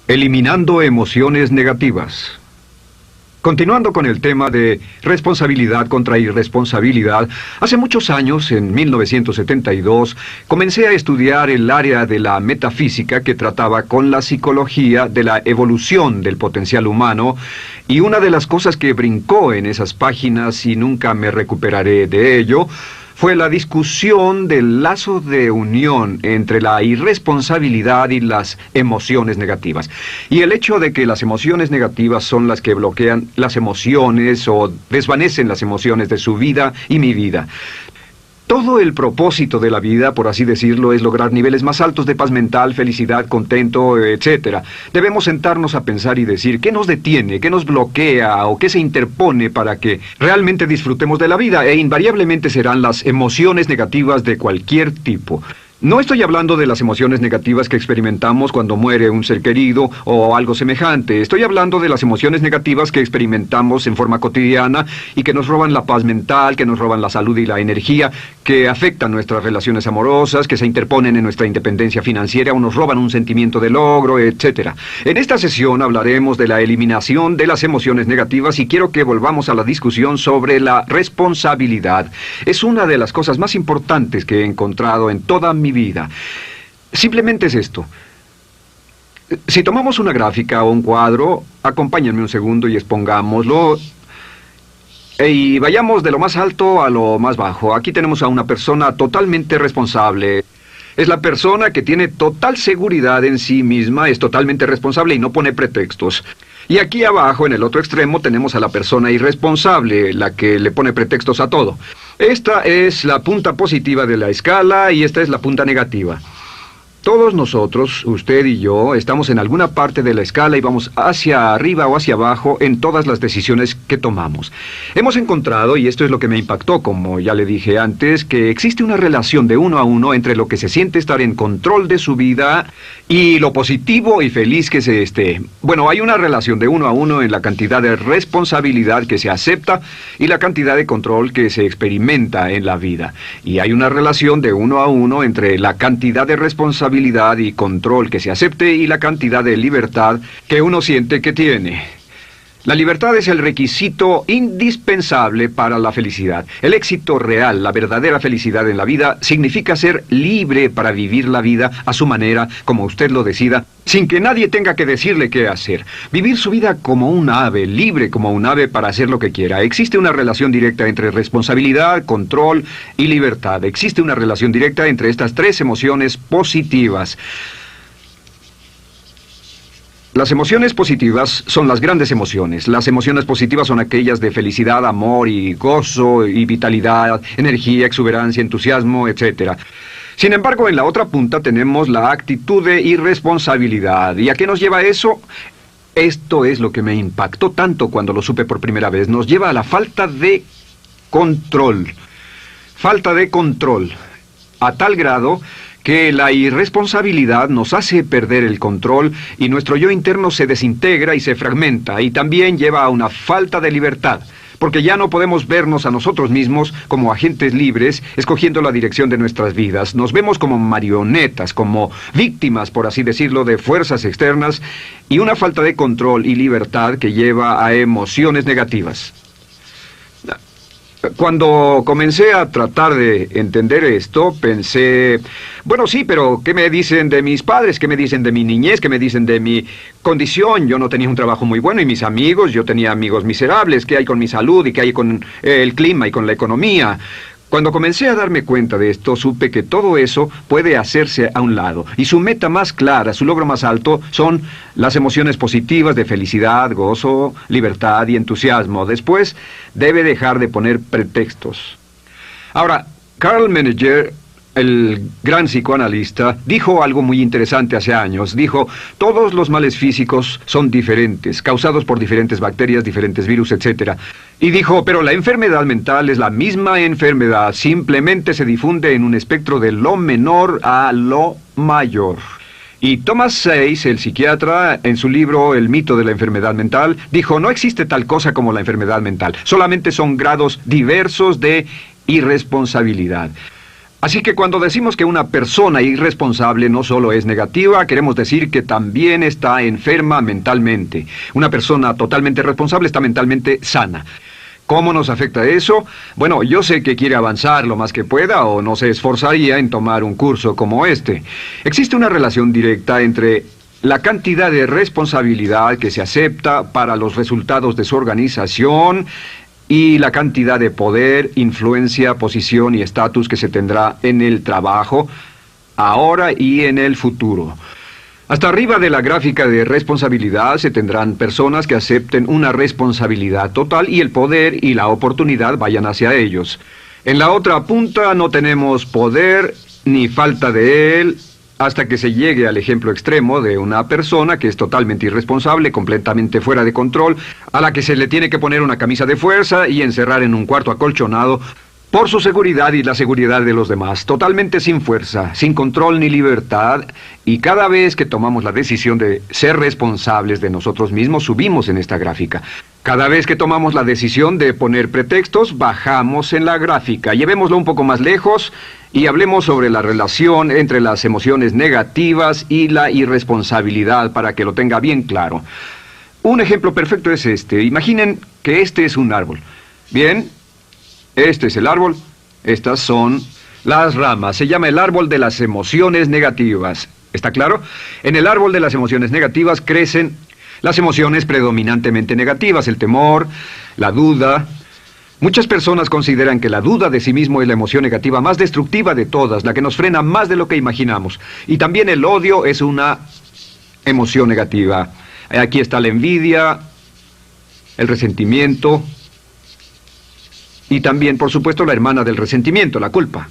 Eliminando emociones negativas. Continuando con el tema de responsabilidad contra irresponsabilidad, hace muchos años, en 1972, comencé a estudiar el área de la metafísica que trataba con la psicología de la evolución del potencial humano, y una de las cosas que brincó en esas páginas, y nunca me recuperaré de ello, fue la discusión del lazo de unión entre la irresponsabilidad y las emociones negativas. Y el hecho de que las emociones negativas son las que bloquean las emociones o desvanecen las emociones de su vida y mi vida. Todo el propósito de la vida, por así decirlo, es lograr niveles más altos de paz mental, felicidad, contento, etc. Debemos sentarnos a pensar y decir qué nos detiene, qué nos bloquea o qué se interpone para que realmente disfrutemos de la vida, e invariablemente serán las emociones negativas de cualquier tipo. No estoy hablando de las emociones negativas que experimentamos cuando muere un ser querido o algo semejante. Estoy hablando de las emociones negativas que experimentamos en forma cotidiana y que nos roban la paz mental, que nos roban la salud y la energía, que afectan nuestras relaciones amorosas, que se interponen en nuestra independencia financiera o nos roban un sentimiento de logro, etc. En esta sesión hablaremos de la eliminación de las emociones negativas y quiero que volvamos a la discusión sobre la responsabilidad. Es una de las cosas más importantes que he encontrado en toda mi vida. Simplemente es esto. Si tomamos una gráfica o un cuadro, acompáñenme un segundo y expongámoslo. Y vayamos de lo más alto a lo más bajo. Aquí tenemos a una persona totalmente responsable. Es la persona que tiene total seguridad en sí misma, es totalmente responsable y no pone pretextos. Y aquí abajo, en el otro extremo, tenemos a la persona irresponsable, la que le pone pretextos a todo. Esta es la punta positiva de la escala y esta es la punta negativa. Todos nosotros, usted y yo, estamos en alguna parte de la escala y vamos hacia arriba o hacia abajo en todas las decisiones que tomamos. Hemos encontrado, y esto es lo que me impactó, como ya le dije antes, que existe una relación de uno a uno entre lo que se siente estar en control de su vida y lo positivo y feliz que se esté. Bueno, hay una relación de uno a uno en la cantidad de responsabilidad que se acepta y la cantidad de control que se experimenta en la vida. Y hay una relación de uno a uno entre la cantidad de responsabilidad y control que se acepte y la cantidad de libertad que uno siente que tiene. La libertad es el requisito indispensable para la felicidad. El éxito real, la verdadera felicidad en la vida, significa ser libre para vivir la vida a su manera, como usted lo decida, sin que nadie tenga que decirle qué hacer. Vivir su vida como un ave, libre como un ave para hacer lo que quiera. Existe una relación directa entre responsabilidad, control y libertad. Existe una relación directa entre estas tres emociones positivas. Las emociones positivas son las grandes emociones. Las emociones positivas son aquellas de felicidad, amor y gozo y vitalidad, energía, exuberancia, entusiasmo, etc. Sin embargo, en la otra punta tenemos la actitud de irresponsabilidad. ¿Y a qué nos lleva eso? Esto es lo que me impactó tanto cuando lo supe por primera vez. Nos lleva a la falta de control. Falta de control. A tal grado que la irresponsabilidad nos hace perder el control y nuestro yo interno se desintegra y se fragmenta, y también lleva a una falta de libertad, porque ya no podemos vernos a nosotros mismos como agentes libres, escogiendo la dirección de nuestras vidas. Nos vemos como marionetas, como víctimas, por así decirlo, de fuerzas externas, y una falta de control y libertad que lleva a emociones negativas. Cuando comencé a tratar de entender esto, pensé, bueno, sí, pero ¿qué me dicen de mis padres? ¿Qué me dicen de mi niñez? ¿Qué me dicen de mi condición? Yo no tenía un trabajo muy bueno y mis amigos, yo tenía amigos miserables. ¿Qué hay con mi salud y qué hay con el clima y con la economía? Cuando comencé a darme cuenta de esto, supe que todo eso puede hacerse a un lado. Y su meta más clara, su logro más alto, son las emociones positivas de felicidad, gozo, libertad y entusiasmo. Después, debe dejar de poner pretextos. Ahora, Carl Menninger, el gran psicoanalista, dijo algo muy interesante hace años. Dijo, todos los males físicos son diferentes, causados por diferentes bacterias, diferentes virus, etc. Y dijo, pero la enfermedad mental es la misma enfermedad, simplemente se difunde en un espectro de lo menor a lo mayor. Y Thomas Sayce, el psiquiatra, en su libro El mito de la enfermedad mental, dijo, no existe tal cosa como la enfermedad mental, solamente son grados diversos de irresponsabilidad. Así que cuando decimos que una persona irresponsable no solo es negativa, queremos decir que también está enferma mentalmente. Una persona totalmente responsable está mentalmente sana. ¿Cómo nos afecta eso? Bueno, yo sé que quiere avanzar lo más que pueda o no se esforzaría en tomar un curso como este. Existe una relación directa entre la cantidad de responsabilidad que se acepta para los resultados de su organización y la cantidad de poder, influencia, posición y estatus que se tendrá en el trabajo, ahora y en el futuro. Hasta arriba de la gráfica de responsabilidad se tendrán personas que acepten una responsabilidad total y el poder y la oportunidad vayan hacia ellos. En la otra punta no tenemos poder ni falta de él, hasta que se llegue al ejemplo extremo de una persona que es totalmente irresponsable, completamente fuera de control, a la que se le tiene que poner una camisa de fuerza y encerrar en un cuarto acolchonado por su seguridad y la seguridad de los demás, totalmente sin fuerza, sin control ni libertad, y cada vez que tomamos la decisión de ser responsables de nosotros mismos, subimos en esta gráfica. Cada vez que tomamos la decisión de poner pretextos, bajamos en la gráfica. Llevémoslo un poco más lejos y hablemos sobre la relación entre las emociones negativas y la irresponsabilidad para que lo tenga bien claro. Un ejemplo perfecto es este. Imaginen que este es un árbol. Bien, este es el árbol. Estas son las ramas. Se llama el árbol de las emociones negativas. ¿Está claro? En el árbol de las emociones negativas crecen las emociones predominantemente negativas, el temor, la duda. Muchas personas consideran que la duda de sí mismo es la emoción negativa más destructiva de todas, la que nos frena más de lo que imaginamos. Y también el odio es una emoción negativa. Aquí está la envidia, el resentimiento y también, por supuesto, la hermana del resentimiento, la culpa.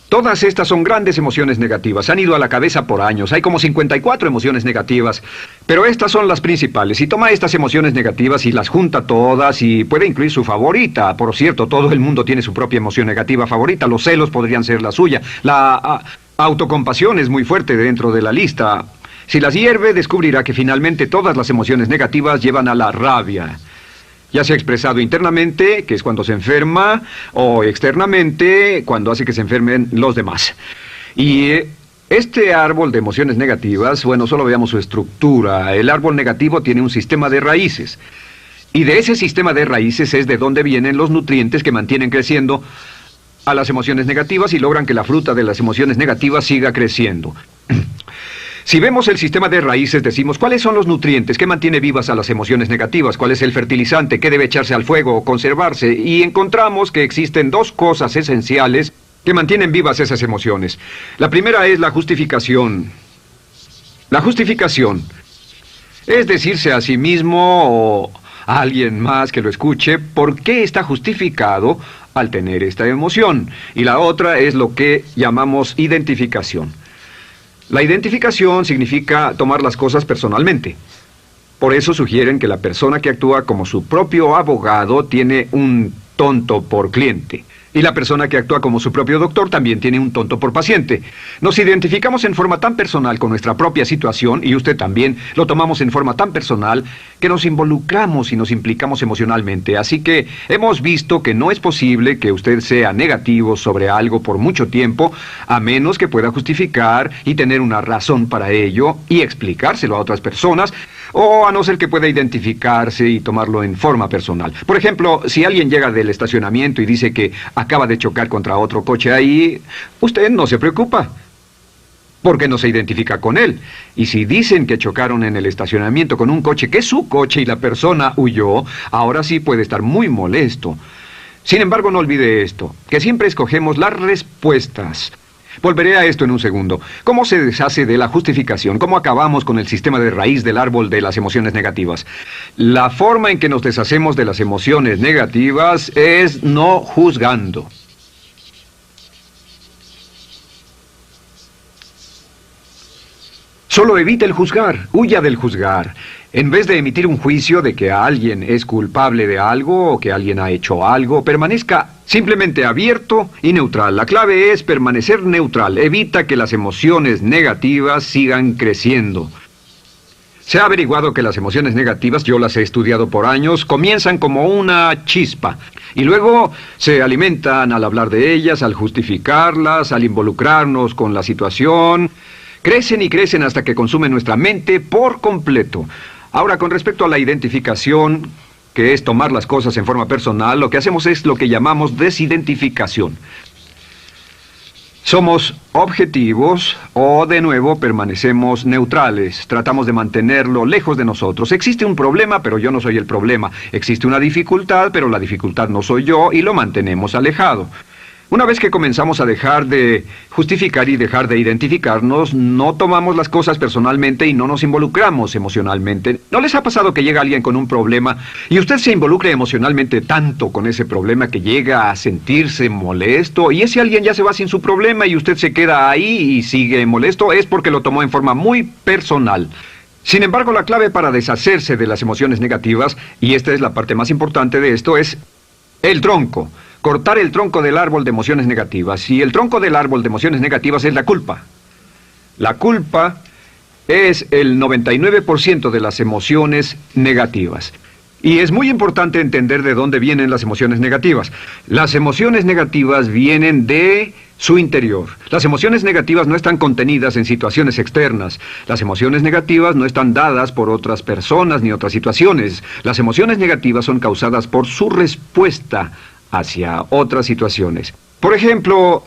Todas estas son grandes emociones negativas. Han ido a la cabeza por años. Hay como 54 emociones negativas. Pero estas son las principales. Si toma estas emociones negativas y las junta todas y puede incluir su favorita. Por cierto, todo el mundo tiene su propia emoción negativa favorita. Los celos podrían ser la suya. La autocompasión es muy fuerte dentro de la lista. Si las hierve, descubrirá que finalmente todas las emociones negativas llevan a la rabia. Ya sea expresado internamente, que es cuando se enferma, o externamente, cuando hace que se enfermen los demás. Y este árbol de emociones negativas, bueno, solo veamos su estructura. El árbol negativo tiene un sistema de raíces. Y de ese sistema de raíces es de donde vienen los nutrientes que mantienen creciendo a las emociones negativas y logran que la fruta de las emociones negativas siga creciendo. Si vemos el sistema de raíces, decimos, ¿cuáles son los nutrientes que mantiene vivas a las emociones negativas? ¿Cuál es el fertilizante? ¿Qué debe echarse al fuego o conservarse? Y encontramos que existen dos cosas esenciales que mantienen vivas esas emociones. La primera es la justificación. La justificación es decirse a sí mismo o a alguien más que lo escuche por qué está justificado al tener esta emoción. Y la otra es lo que llamamos identificación. La identificación significa tomar las cosas personalmente. Por eso sugieren que la persona que actúa como su propio abogado tiene un tonto por cliente. Y la persona que actúa como su propio doctor también tiene un tonto por paciente. Nos identificamos en forma tan personal con nuestra propia situación, y usted también, lo tomamos en forma tan personal, que nos involucramos y nos implicamos emocionalmente. Así que hemos visto que no es posible que usted sea negativo sobre algo por mucho tiempo, a menos que pueda justificar y tener una razón para ello y explicárselo a otras personas, o a no ser que pueda identificarse y tomarlo en forma personal. Por ejemplo, si alguien llega del estacionamiento y dice que acaba de chocar contra otro coche ahí, usted no se preocupa, porque no se identifica con él. Y si dicen que chocaron en el estacionamiento con un coche que es su coche y la persona huyó, ahora sí puede estar muy molesto. Sin embargo, no olvide esto, que siempre escogemos las respuestas. Volveré a esto en un segundo. ¿Cómo se deshace de la justificación? ¿Cómo acabamos con el sistema de raíz del árbol de las emociones negativas? La forma en que nos deshacemos de las emociones negativas es no juzgando. Solo evite el juzgar, huya del juzgar. En vez de emitir un juicio de que alguien es culpable de algo o que alguien ha hecho algo, permanezca simplemente abierto y neutral. La clave es permanecer neutral. Evita que las emociones negativas sigan creciendo. Se ha averiguado que las emociones negativas, yo las he estudiado por años, comienzan como una chispa y luego se alimentan al hablar de ellas, al justificarlas, al involucrarnos con la situación. Crecen y crecen hasta que consumen nuestra mente por completo. Ahora, con respecto a la identificación, que es tomar las cosas en forma personal, lo que hacemos es lo que llamamos desidentificación. Somos objetivos o, de nuevo, permanecemos neutrales. Tratamos de mantenerlo lejos de nosotros. Existe un problema, pero yo no soy el problema. Existe una dificultad, pero la dificultad no soy yo, y lo mantenemos alejado. Una vez que comenzamos a dejar de justificar y dejar de identificarnos, no tomamos las cosas personalmente y no nos involucramos emocionalmente. ¿No les ha pasado que llega alguien con un problema y usted se involucre emocionalmente tanto con ese problema que llega a sentirse molesto y ese alguien ya se va sin su problema y usted se queda ahí y sigue molesto? Es porque lo tomó en forma muy personal. Sin embargo, la clave para deshacerse de las emociones negativas, y esta es la parte más importante de esto, es el tronco. Cortar el tronco del árbol de emociones negativas. Y el tronco del árbol de emociones negativas es la culpa. La culpa es el 99% de las emociones negativas. Y es muy importante entender de dónde vienen las emociones negativas. Las emociones negativas vienen de su interior. Las emociones negativas no están contenidas en situaciones externas. Las emociones negativas no están dadas por otras personas ni otras situaciones. Las emociones negativas son causadas por su respuesta hacia otras situaciones. Por ejemplo,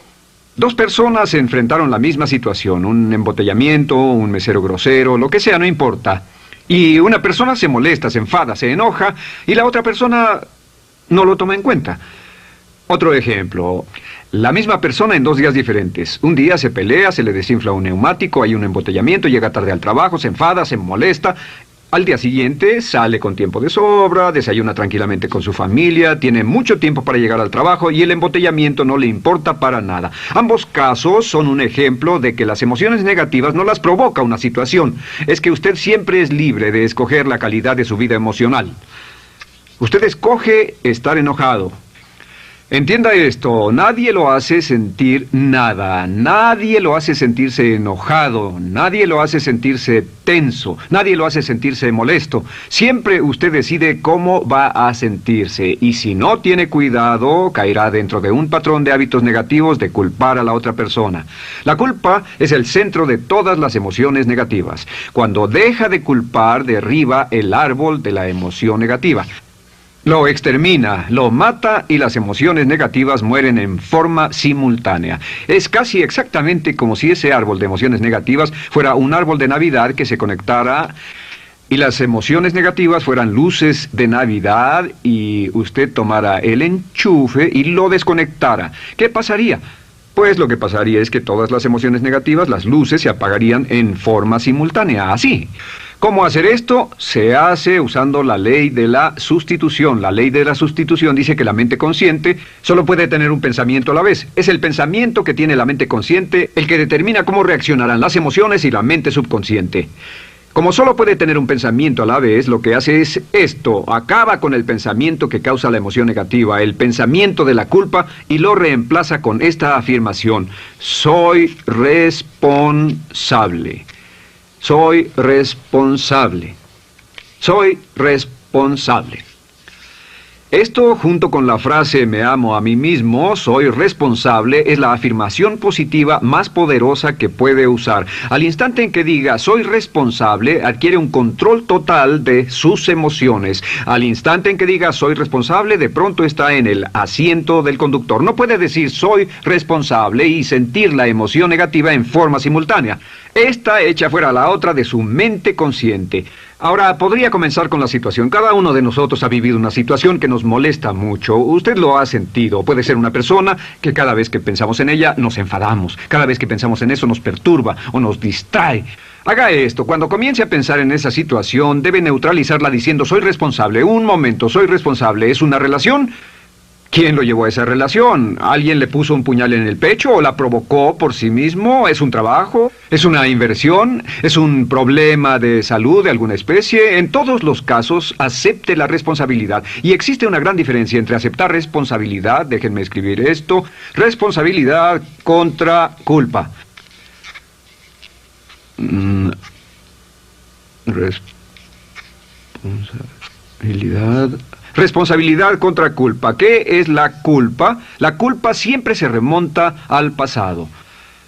dos personas se enfrentaron la misma situación, un embotellamiento, un mesero grosero, lo que sea, no importa. Y una persona se molesta, se enfada, se enoja, y la otra persona no lo toma en cuenta. Otro ejemplo, la misma persona en 2 días diferentes. Un día se pelea, se le desinfla un neumático, hay un embotellamiento, llega tarde al trabajo, se enfada, se molesta. Al día siguiente sale con tiempo de sobra, desayuna tranquilamente con su familia, tiene mucho tiempo para llegar al trabajo y el embotellamiento no le importa para nada. Ambos casos son un ejemplo de que las emociones negativas no las provoca una situación. Es que usted siempre es libre de escoger la calidad de su vida emocional. Usted escoge estar enojado. Entienda esto, nadie lo hace sentir nada, nadie lo hace sentirse enojado, nadie lo hace sentirse tenso, nadie lo hace sentirse molesto. Siempre usted decide cómo va a sentirse y si no tiene cuidado, caerá dentro de un patrón de hábitos negativos de culpar a la otra persona. La culpa es el centro de todas las emociones negativas. Cuando deja de culpar, derriba el árbol de la emoción negativa. Lo extermina, lo mata y las emociones negativas mueren en forma simultánea. Es casi exactamente como si ese árbol de emociones negativas fuera un árbol de Navidad que se conectara y las emociones negativas fueran luces de Navidad y usted tomara el enchufe y lo desconectara. ¿Qué pasaría? Pues lo que pasaría es que todas las emociones negativas, las luces, se apagarían en forma simultánea, así. ¿Cómo hacer esto? Se hace usando la ley de la sustitución. La ley de la sustitución dice que la mente consciente solo puede tener un pensamiento a la vez. Es el pensamiento que tiene la mente consciente el que determina cómo reaccionarán las emociones y la mente subconsciente. Como solo puede tener un pensamiento a la vez, lo que hace es esto: acaba con el pensamiento que causa la emoción negativa, el pensamiento de la culpa, y lo reemplaza con esta afirmación: soy responsable. Soy responsable. Soy responsable. Esto, junto con la frase me amo a mí mismo, soy responsable, es la afirmación positiva más poderosa que puede usar. Al instante en que diga soy responsable, adquiere un control total de sus emociones. Al instante en que diga soy responsable, de pronto está en el asiento del conductor. No puede decir soy responsable y sentir la emoción negativa en forma simultánea. Esta echa fuera la otra de su mente consciente. Ahora, podría comenzar con la situación. Cada uno de nosotros ha vivido una situación que nos molesta mucho. Usted lo ha sentido. Puede ser una persona que cada vez que pensamos en ella nos enfadamos. Cada vez que pensamos en eso nos perturba o nos distrae. Haga esto. Cuando comience a pensar en esa situación, debe neutralizarla diciendo soy responsable. Un momento, soy responsable. ¿Es una relación? ¿Quién lo llevó a esa relación? ¿Alguien le puso un puñal en el pecho o la provocó por sí mismo? ¿Es un trabajo? ¿Es una inversión? ¿Es un problema de salud de alguna especie? En todos los casos, acepte la responsabilidad. Y existe una gran diferencia entre aceptar responsabilidad, déjenme escribir esto, responsabilidad contra culpa. Responsabilidad. Responsabilidad contra culpa. ¿Qué es la culpa? La culpa siempre se remonta al pasado.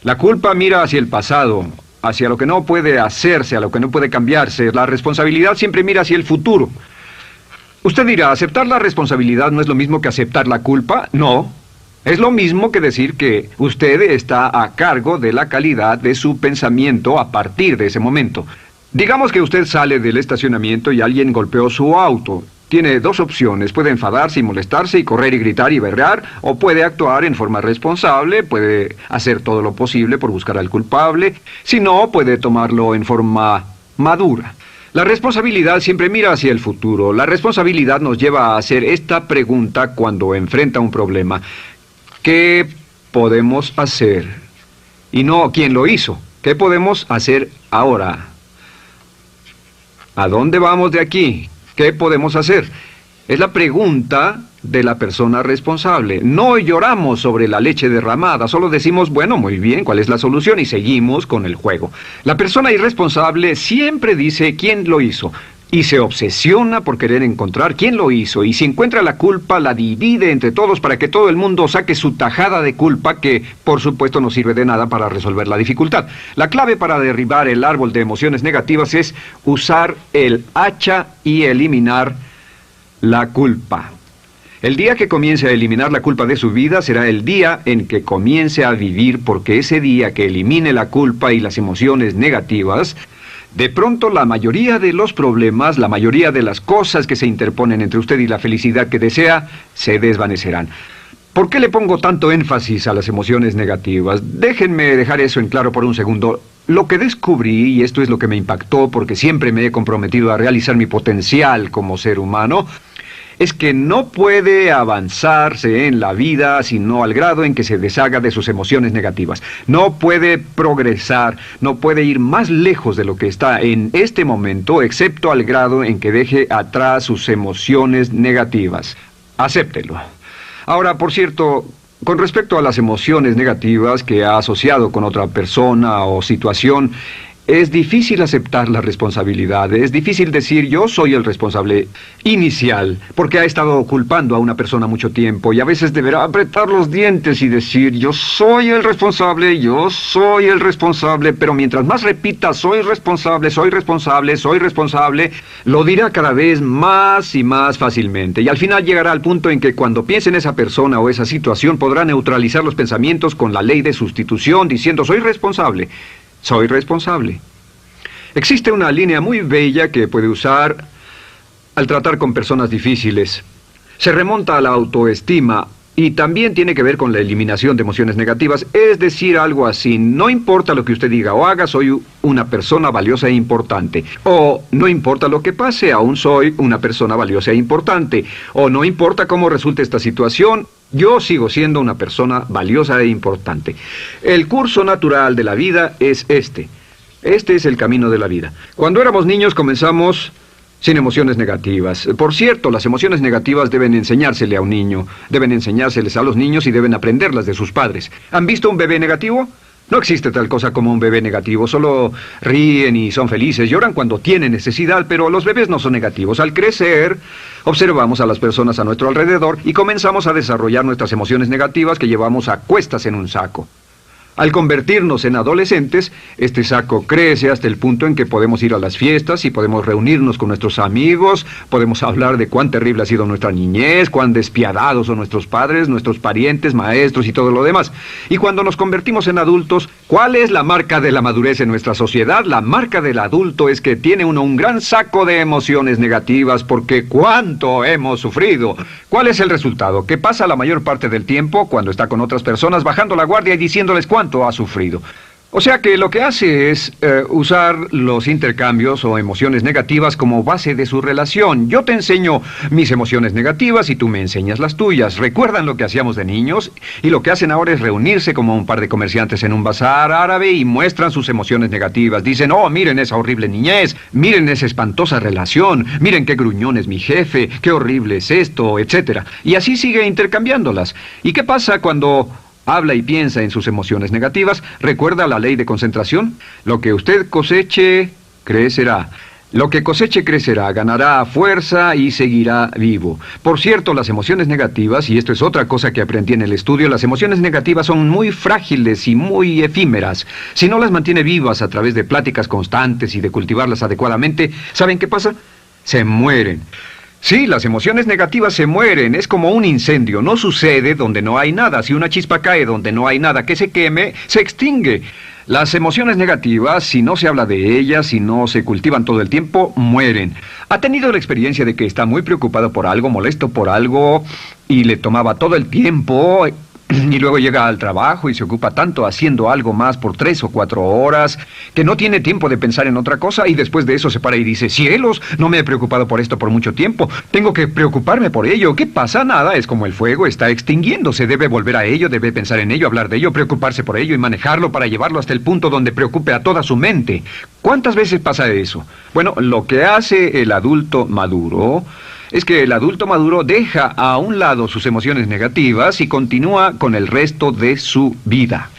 La culpa mira hacia el pasado, hacia lo que no puede hacerse, a lo que no puede cambiarse. La responsabilidad siempre mira hacia el futuro. Usted dirá, ¿aceptar la responsabilidad no es lo mismo que aceptar la culpa? No. Es lo mismo que decir que usted está a cargo de la calidad de su pensamiento a partir de ese momento. Digamos que usted sale del estacionamiento y alguien golpeó su auto. Tiene dos opciones: puede enfadarse y molestarse y correr y gritar y berrear, o puede actuar en forma responsable, puede hacer todo lo posible por buscar al culpable. Si no, puede tomarlo en forma madura. La responsabilidad siempre mira hacia el futuro. La responsabilidad nos lleva a hacer esta pregunta cuando enfrenta un problema: ¿qué podemos hacer? Y no ¿quién lo hizo? ¿Qué podemos hacer ahora? ¿A dónde vamos de aquí? ¿Qué podemos hacer? Es la pregunta de la persona responsable. No lloramos sobre la leche derramada, solo decimos, bueno, muy bien, ¿cuál es la solución? Y seguimos con el juego. La persona irresponsable siempre dice quién lo hizo y se obsesiona por querer encontrar quién lo hizo, y si encuentra la culpa la divide entre todos para que todo el mundo saque su tajada de culpa, que por supuesto no sirve de nada para resolver la dificultad. La clave para derribar el árbol de emociones negativas es usar el hacha y eliminar la culpa. El día que comience a eliminar la culpa de su vida será el día en que comience a vivir, porque ese día que elimine la culpa y las emociones negativas, de pronto la mayoría de los problemas, la mayoría de las cosas que se interponen entre usted y la felicidad que desea, se desvanecerán. ¿Por qué le pongo tanto énfasis a las emociones negativas? Déjenme dejar eso en claro por un segundo. Lo que descubrí, y esto es lo que me impactó porque siempre me he comprometido a realizar mi potencial como ser humano, es que no puede avanzarse en la vida sino al grado en que se deshaga de sus emociones negativas. No puede progresar, no puede ir más lejos de lo que está en este momento, excepto al grado en que deje atrás sus emociones negativas. Acéptelo. Ahora, por cierto, con respecto a las emociones negativas que ha asociado con otra persona o situación, es difícil aceptar la responsabilidad, es difícil decir yo soy el responsable inicial, porque ha estado culpando a una persona mucho tiempo y a veces deberá apretar los dientes y decir yo soy el responsable, pero mientras más repita soy responsable, lo dirá cada vez más y más fácilmente, y al final llegará al punto en que cuando piense en esa persona o esa situación podrá neutralizar los pensamientos con la ley de sustitución diciendo soy responsable. Existe una línea muy bella que puede usar al tratar con personas difíciles. Se remonta a la autoestima y también tiene que ver con la eliminación de emociones negativas. Es decir, algo así: no importa lo que usted diga o haga, soy una persona valiosa e importante. O no importa lo que pase, aún soy una persona valiosa e importante. O no importa cómo resulte esta situación, yo sigo siendo una persona valiosa e importante. El curso natural de la vida es este. Este es el camino de la vida. Cuando éramos niños comenzamos sin emociones negativas. Por cierto, las emociones negativas deben enseñársele a un niño. Deben enseñárseles a los niños y deben aprenderlas de sus padres. ¿Han visto un bebé negativo? No existe tal cosa como un bebé negativo, solo ríen y son felices, lloran cuando tienen necesidad, pero los bebés no son negativos. Al crecer, observamos a las personas a nuestro alrededor y comenzamos a desarrollar nuestras emociones negativas que llevamos a cuestas en un saco. Al convertirnos en adolescentes, este saco crece hasta el punto en que podemos ir a las fiestas y podemos reunirnos con nuestros amigos, podemos hablar de cuán terrible ha sido nuestra niñez, cuán despiadados son nuestros padres, nuestros parientes, maestros y todo lo demás. Y cuando nos convertimos en adultos, ¿cuál es la marca de la madurez en nuestra sociedad? La marca del adulto es que tiene uno un gran saco de emociones negativas, porque ¿cuánto hemos sufrido? ¿Cuál es el resultado? Que pasa la mayor parte del tiempo, cuando está con otras personas, bajando la guardia y diciéndoles cuánto ha sufrido. O sea que lo que hace es usar los intercambios o emociones negativas como base de su relación. Yo te enseño mis emociones negativas y tú me enseñas las tuyas. ¿Recuerdan lo que hacíamos de niños? Y lo que hacen ahora es reunirse como un par de comerciantes en un bazar árabe y muestran sus emociones negativas. Dicen, oh, miren esa horrible niñez, miren esa espantosa relación, miren qué gruñón es mi jefe, qué horrible es esto, etc. Y así sigue intercambiándolas. ¿Y qué pasa cuando habla y piensa en sus emociones negativas? ¿Recuerda la ley de concentración? Lo que usted coseche, crecerá. Lo que coseche crecerá, ganará fuerza y seguirá vivo. Por cierto, las emociones negativas, y esto es otra cosa que aprendí en el estudio, las emociones negativas son muy frágiles y muy efímeras. Si no las mantiene vivas a través de pláticas constantes y de cultivarlas adecuadamente, ¿saben qué pasa? Se mueren. Sí, las emociones negativas se mueren, es como un incendio, no sucede donde no hay nada. Si una chispa cae donde no hay nada que se queme, se extingue. Las emociones negativas, si no se habla de ellas, si no se cultivan todo el tiempo, mueren. ¿Ha tenido la experiencia de que está muy preocupado por algo, molesto por algo, y le tomaba todo el tiempo, y luego llega al trabajo y se ocupa tanto haciendo algo más por 3 o 4 horas, que no tiene tiempo de pensar en otra cosa, y después de eso se para y dice, cielos, no me he preocupado por esto por mucho tiempo, tengo que preocuparme por ello? ¿Qué pasa? Nada, es como el fuego, está extinguiéndose, debe volver a ello, debe pensar en ello, hablar de ello, preocuparse por ello y manejarlo para llevarlo hasta el punto donde preocupe a toda su mente. ¿Cuántas veces pasa eso? Bueno, lo que hace el adulto maduro es que el adulto maduro deja a un lado sus emociones negativas y continúa con el resto de su vida.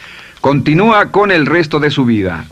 Continúa con el resto de su vida.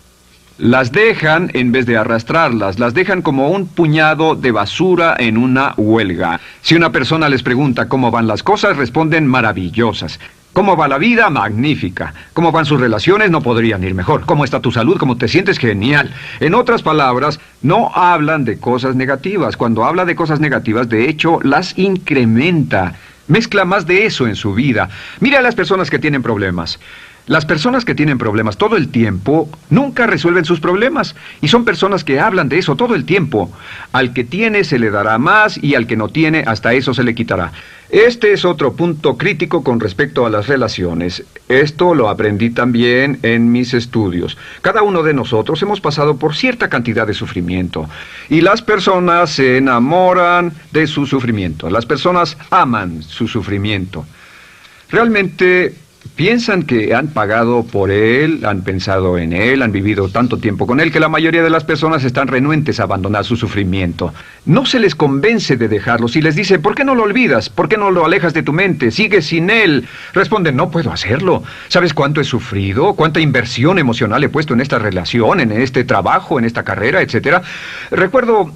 Las dejan en vez de arrastrarlas, las dejan como un puñado de basura en una huelga. Si una persona les pregunta cómo van las cosas, responden maravillosas. ¿Cómo va la vida? Magnífica. ¿Cómo van sus relaciones? No podrían ir mejor. ¿Cómo está tu salud? ¿Cómo te sientes? Genial. En otras palabras, no hablan de cosas negativas. Cuando habla de cosas negativas, de hecho, las incrementa. Mezcla más de eso en su vida. Mira a las personas que tienen problemas. Las personas que tienen problemas todo el tiempo nunca resuelven sus problemas, y son personas que hablan de eso todo el tiempo. Al que tiene se le dará más, y al que no tiene hasta eso se le quitará. Este es otro punto crítico con respecto a las relaciones. Esto lo aprendí también en mis estudios. Cada uno de nosotros hemos pasado por cierta cantidad de sufrimiento, y las personas se enamoran de su sufrimiento. Las personas aman su sufrimiento. Realmente piensan que han pagado por él, han pensado en él, han vivido tanto tiempo con él, que la mayoría de las personas están renuentes a abandonar su sufrimiento. No se les convence de dejarlo. Si les dice, ¿por qué no lo olvidas? ¿Por qué no lo alejas de tu mente? ¿Sigues sin él? Responden, no puedo hacerlo. ¿Sabes cuánto he sufrido? ¿Cuánta inversión emocional he puesto en esta relación, en este trabajo, en esta carrera, etcétera? Recuerdo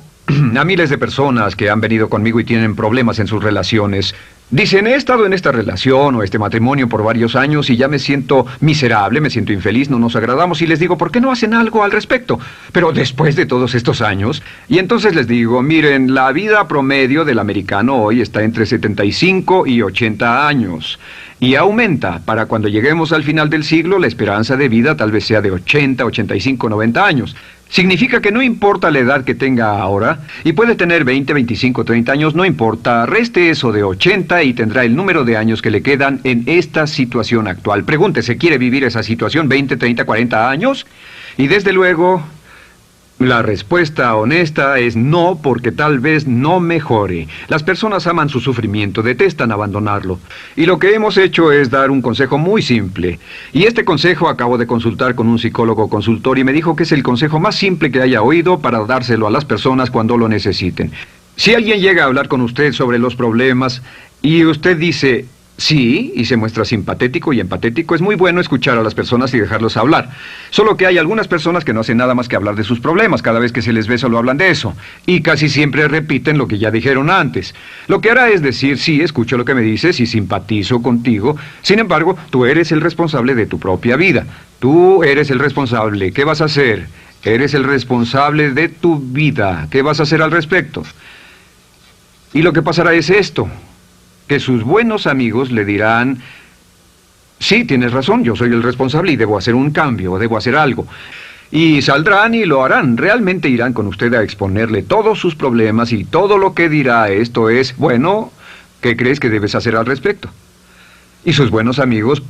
a miles de personas que han venido conmigo y tienen problemas en sus relaciones. Dicen, he estado en esta relación o este matrimonio por varios años y ya me siento miserable, me siento infeliz, no nos agradamos, y les digo, ¿por qué no hacen algo al respecto? Pero después de todos estos años, y entonces les digo, miren, la vida promedio del americano hoy está entre 75 y 80 años. Y aumenta. Para cuando lleguemos al final del siglo, la esperanza de vida tal vez sea de 80, 85, 90 años. Significa que no importa la edad que tenga ahora, y puede tener 20, 25, 30 años, no importa, reste eso de 80 y tendrá el número de años que le quedan en esta situación actual. Pregúntese, ¿quiere vivir esa situación 20, 30, 40 años? Y desde luego, la respuesta honesta es no, porque tal vez no mejore. Las personas aman su sufrimiento, detestan abandonarlo. Y lo que hemos hecho es dar un consejo muy simple. Y este consejo acabo de consultar con un psicólogo consultor y me dijo que es el consejo más simple que haya oído para dárselo a las personas cuando lo necesiten. Si alguien llega a hablar con usted sobre los problemas y usted dice sí, y se muestra simpatético y empatético, es muy bueno escuchar a las personas y dejarlos hablar. Solo que hay algunas personas que no hacen nada más que hablar de sus problemas. Cada vez que se les ve solo hablan de eso. Y casi siempre repiten lo que ya dijeron antes. Lo que hará es decir, sí, escucho lo que me dices y simpatizo contigo. Sin embargo, tú eres el responsable de tu propia vida. Tú eres el responsable. ¿Qué vas a hacer? Eres el responsable de tu vida. ¿Qué vas a hacer al respecto? Y lo que pasará es esto, que sus buenos amigos le dirán, sí, tienes razón, yo soy el responsable y debo hacer un cambio, debo hacer algo. Y saldrán y lo harán, realmente irán con usted a exponerle todos sus problemas y todo lo que dirá esto es, bueno, ¿qué crees que debes hacer al respecto? Y sus buenos amigos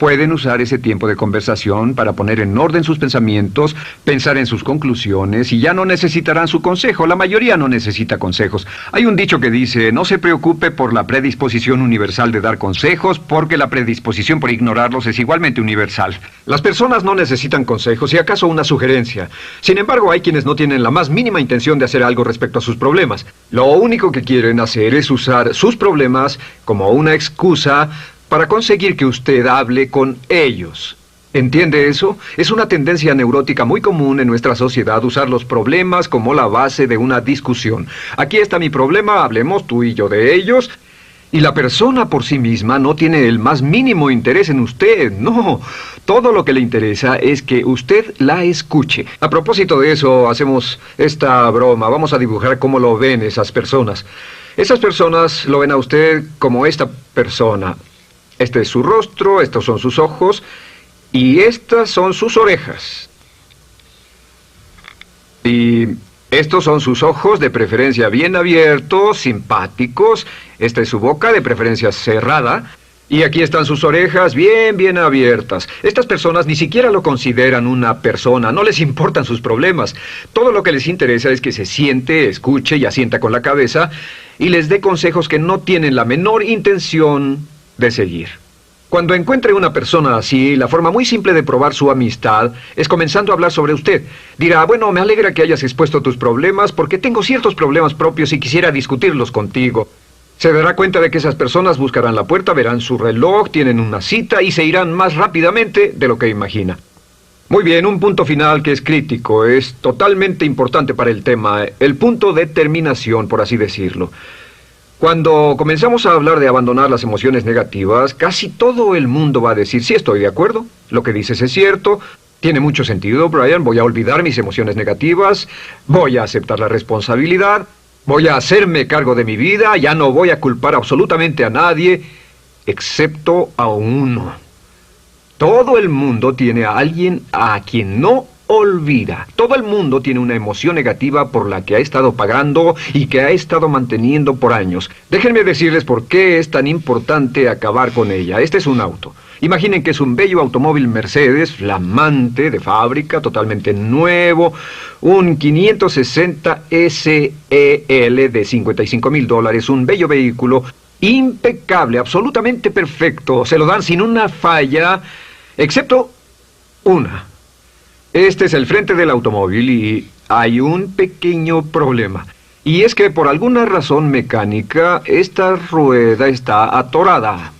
pueden usar ese tiempo de conversación para poner en orden sus pensamientos, pensar en sus conclusiones, y ya no necesitarán su consejo. La mayoría no necesita consejos. Hay un dicho que dice, no se preocupe por la predisposición universal de dar consejos, porque la predisposición por ignorarlos es igualmente universal. Las personas no necesitan consejos, si acaso una sugerencia. Sin embargo, hay quienes no tienen la más mínima intención de hacer algo respecto a sus problemas. Lo único que quieren hacer es usar sus problemas como una excusa para conseguir que usted hable con ellos. ¿Entiende eso? Es una tendencia neurótica muy común en nuestra sociedad usar los problemas como la base de una discusión. Aquí está mi problema, hablemos tú y yo de ellos. Y la persona por sí misma no tiene el más mínimo interés en usted, no. Todo lo que le interesa es que usted la escuche. A propósito de eso, hacemos esta broma. Vamos a dibujar cómo lo ven esas personas. Esas personas lo ven a usted como esta persona. Este es su rostro, estos son sus ojos y estas son sus orejas. Y estos son sus ojos, de preferencia bien abiertos, simpáticos. Esta es su boca, de preferencia cerrada. Y aquí están sus orejas bien abiertas. Estas personas ni siquiera lo consideran una persona, no les importan sus problemas. Todo lo que les interesa es que se siente, escuche y asienta con la cabeza y les dé consejos que no tienen la menor intención de seguir. Cuando encuentre una persona así, la forma muy simple de probar su amistad es comenzando a hablar sobre usted. Dirá, bueno, me alegra que hayas expuesto tus problemas porque tengo ciertos problemas propios y quisiera discutirlos contigo. Se dará cuenta de que esas personas buscarán la puerta, verán su reloj, tienen una cita y se irán más rápidamente de lo que imagina. Muy bien, un punto final que es crítico, es totalmente importante para el tema, el punto de terminación, por así decirlo. Cuando comenzamos a hablar de abandonar las emociones negativas, casi todo el mundo va a decir, sí, estoy de acuerdo, lo que dices es cierto, tiene mucho sentido, Brian, voy a olvidar mis emociones negativas, voy a aceptar la responsabilidad, voy a hacerme cargo de mi vida, ya no voy a culpar absolutamente a nadie, excepto a uno. Todo el mundo tiene a alguien a quien no olvida. Todo el mundo tiene una emoción negativa por la que ha estado pagando y que ha estado manteniendo por años. Déjenme decirles por qué es tan importante acabar con ella. Este es un auto. Imaginen que es un bello automóvil Mercedes, flamante, de fábrica, totalmente nuevo, un 560 SEL de $55,000, un bello vehículo, impecable, absolutamente perfecto. Se lo dan sin una falla, excepto una. Este es el frente del automóvil y hay un pequeño problema. Y es que por alguna razón mecánica, esta rueda está atorada.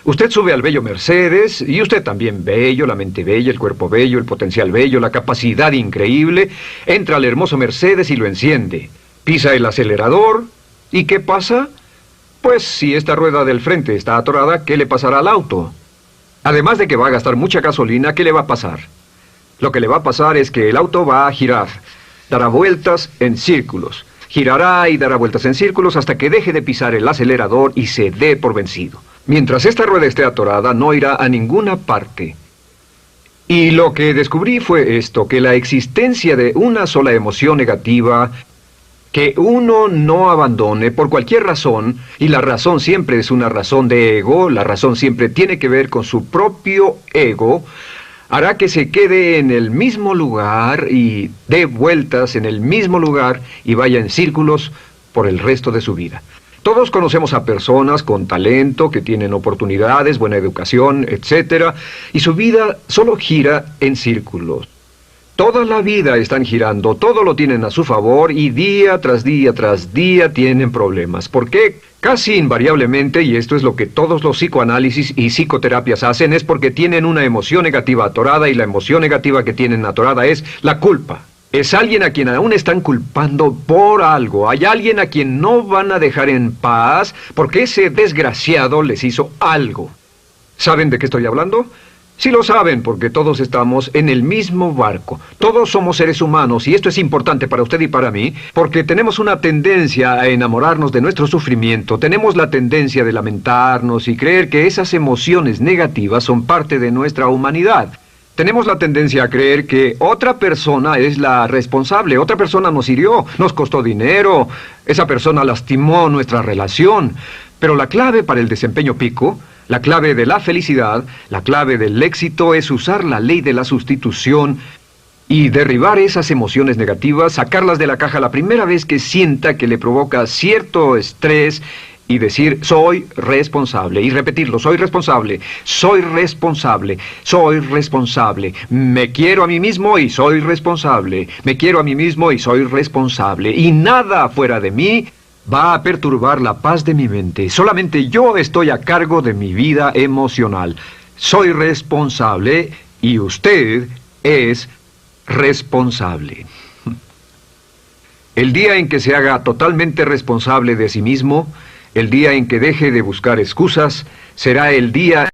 Usted sube al bello Mercedes, y usted también bello, la mente bella, el cuerpo bello, el potencial bello, la capacidad increíble. Entra al hermoso Mercedes y lo enciende. Pisa el acelerador, ¿y qué pasa? Pues si esta rueda del frente está atorada, ¿qué le pasará al auto? Además de que va a gastar mucha gasolina, ¿qué le va a pasar? Lo que le va a pasar es que el auto va a girar, dará vueltas en círculos. Girará y dará vueltas en círculos hasta que deje de pisar el acelerador y se dé por vencido. Mientras esta rueda esté atorada, no irá a ninguna parte. Y lo que descubrí fue esto, que la existencia de una sola emoción negativa que uno no abandone por cualquier razón, y la razón siempre es una razón de ego, la razón siempre tiene que ver con su propio ego, hará que se quede en el mismo lugar y dé vueltas en el mismo lugar y vaya en círculos por el resto de su vida. Todos conocemos a personas con talento, que tienen oportunidades, buena educación, etc., y su vida solo gira en círculos. Toda la vida están girando, todo lo tienen a su favor y día tras día tienen problemas. ¿Por qué? Casi invariablemente, y esto es lo que todos los psicoanálisis y psicoterapias hacen, es porque tienen una emoción negativa atorada y la emoción negativa que tienen atorada es la culpa. Es alguien a quien aún están culpando por algo. Hay alguien a quien no van a dejar en paz porque ese desgraciado les hizo algo. ¿Saben de qué estoy hablando? Sí lo saben, porque todos estamos en el mismo barco. Todos somos seres humanos, y esto es importante para usted y para mí, porque tenemos una tendencia a enamorarnos de nuestro sufrimiento. Tenemos la tendencia de lamentarnos y creer que esas emociones negativas son parte de nuestra humanidad. Tenemos la tendencia a creer que otra persona es la responsable, otra persona nos hirió, nos costó dinero, esa persona lastimó nuestra relación. Pero la clave para el desempeño pico, la clave de la felicidad, la clave del éxito es usar la ley de la sustitución y derribar esas emociones negativas, sacarlas de la caja la primera vez que sienta que le provoca cierto estrés y decir, soy responsable, y repetirlo, soy responsable, soy responsable, soy responsable, me quiero a mí mismo y soy responsable, me quiero a mí mismo y soy responsable, y nada fuera de mí va a perturbar la paz de mi mente. Solamente yo estoy a cargo de mi vida emocional. Soy responsable y usted es responsable. El día en que se haga totalmente responsable de sí mismo, el día en que deje de buscar excusas, será el día